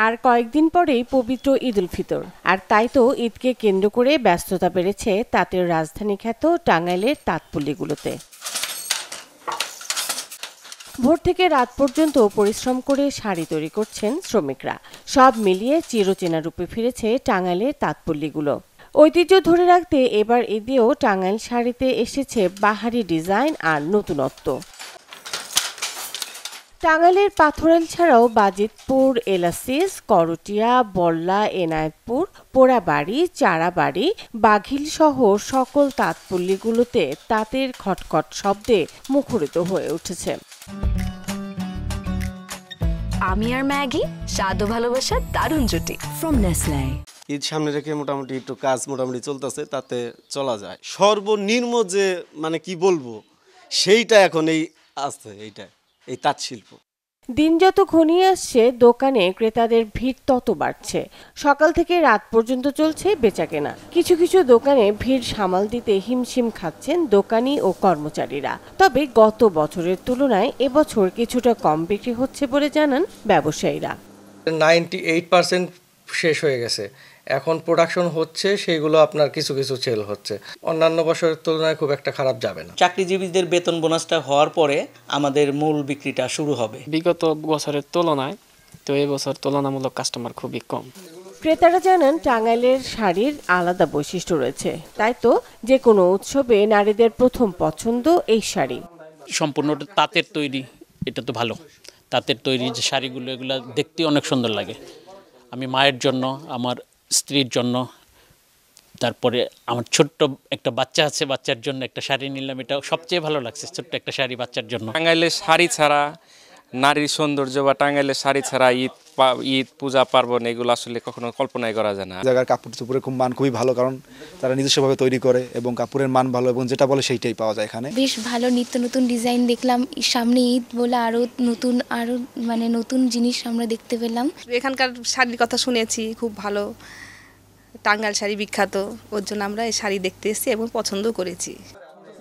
আর কয়েকদিন পরেই পবিত্র ঈদ উল ফিতর, আর তাই তো ঈদকে কেন্দ্র করে ব্যস্ততা বেড়েছে তাঁতের রাজধানী খ্যাত টাঙ্গাইলের তাঁতপল্লীগুলোতে। ভোর থেকে রাত পর্যন্ত পরিশ্রম করে শাড়ি তৈরি করছেন শ্রমিকরা। সব মিলিয়ে চিরচেনা রূপে ফিরেছে টাঙ্গাইলের তাঁতপল্লীগুলো। ঐতিহ্য ধরে রাখতে এবার ঈদেও টাঙ্গাইল শাড়িতে এসেছে বাহারি ডিজাইন আর নতুনত্ব। টাঙ্গাইলের পাথরাইল ছাড়াও বাজিতপুর, এলাসিস, করটিয়া, বল্লা, এনায়েতপুর, পোড়াবাড়ি, চারাবাড়ি, বাঘিল সহ সকল তাঁতপল্লীগুলোতে তাঁতের খটখট শব্দে মুখরিত হয়ে উঠেছে। আমি আর ম্যাগি, স্বাদ ও ভালোবাসার দারুণ জুটি ফ্রম নেসলে। ঈদ সামনে রেখে মোটামুটি একটু কাজ মোটামুটি চলতেছে, তাতে চলা যায়। সর্বনিম্ন যে মানে কি বলবো সেইটা এখন এই আছে, এই তাঁত শিল্প। দিন যত ঘনিয়ে আসছে দোকানে ক্রেতাদের ভিড় তত বাড়ছে। সকাল থেকে রাত পর্যন্ত চলছে বেচাকেনা। কিছু কিছু দোকানে ভিড় সামাল দিতে হিমশিম খাচ্ছেন দোকানি ও কর্মচারীরা। তবে গত বছরের তুলনায় এবছর কিছুটা কম বিক্রি হচ্ছে বলে জানান ব্যবসায়ীরা। 98% শেষ হয়ে গেছে, এখন প্রোডাকশন হচ্ছে, সেগুলো আপনার কিছু কিছু সেল হচ্ছে। অন্যান্য বছরের তুলনায় খুব একটা খারাপ যাবে না। চাকরিজীবীদের বেতন বোনাসটা হওয়ার পরে আমাদের মূল বিক্রিটা শুরু হবে। বিগত বছরের তুলনায় তো এই বছর তুলনামূলক কাস্টমার খুবই কম। ক্রেতারা জানান টাঙ্গাইলের শাড়ির আলাদা বৈশিষ্ট্য রয়েছে, তাই তো যে কোনো উৎসবে নারীদের প্রথম পছন্দ এই শাড়ি। সম্পূর্ণ তাঁতের তৈরি, এটা তো ভালো। তাঁতের তৈরি যে শাড়িগুলো, এগুলো দেখতে অনেক সুন্দর লাগে। আমি মায়ের জন্য, আমার স্ত্রীর জন্য, তারপরে আমার ছোট্ট একটা বাচ্চা আছে, বাচ্চার জন্য একটা শাড়ি নিলাম। এটা সবচেয়ে ভালো লাগছে, ছোট্ট একটা শাড়ি বাচ্চার জন্য। টাঙ্গাইলের শাড়ি ছাড়া নারীর সৌন্দর্য বা টাঙ্গাইলের শাড়ি ছাড়া ঈদ পূজা পার্বণ এগুলো আসলে কখনো কল্পনাই করা যায় না। জায়গার কাপড় চোপড়ের মান খুবই ভালো, কারণ তারা নিজস্বভাবে তৈরি করে এবং কাপড়ের মান ভালো, এবং যেটা বলে সেইটাই পাওয়া যায় এখানে। বেশ ভালো নিত্য নতুন ডিজাইন দেখলাম। সামনে ঈদ বলে আরো নতুন জিনিস আমরা দেখতে পেলাম। এখানকার শাড়ির কথা শুনেছি, খুব ভালো। টাঙ্গাইল শাড়ি বিখ্যাত, ওর জন্য আমরা এই শাড়ি দেখতে এসেছি এবং পছন্দ করেছি।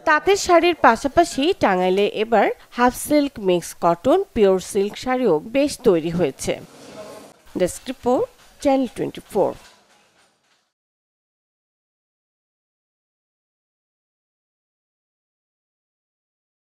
তাঁতের শাড়ির পাশাপাশি টাঙ্গাইলে এবার half silk, mix cotton, pure silk শাড়িও বেশ তৈরি হয়েছে। Desk report, channel 24।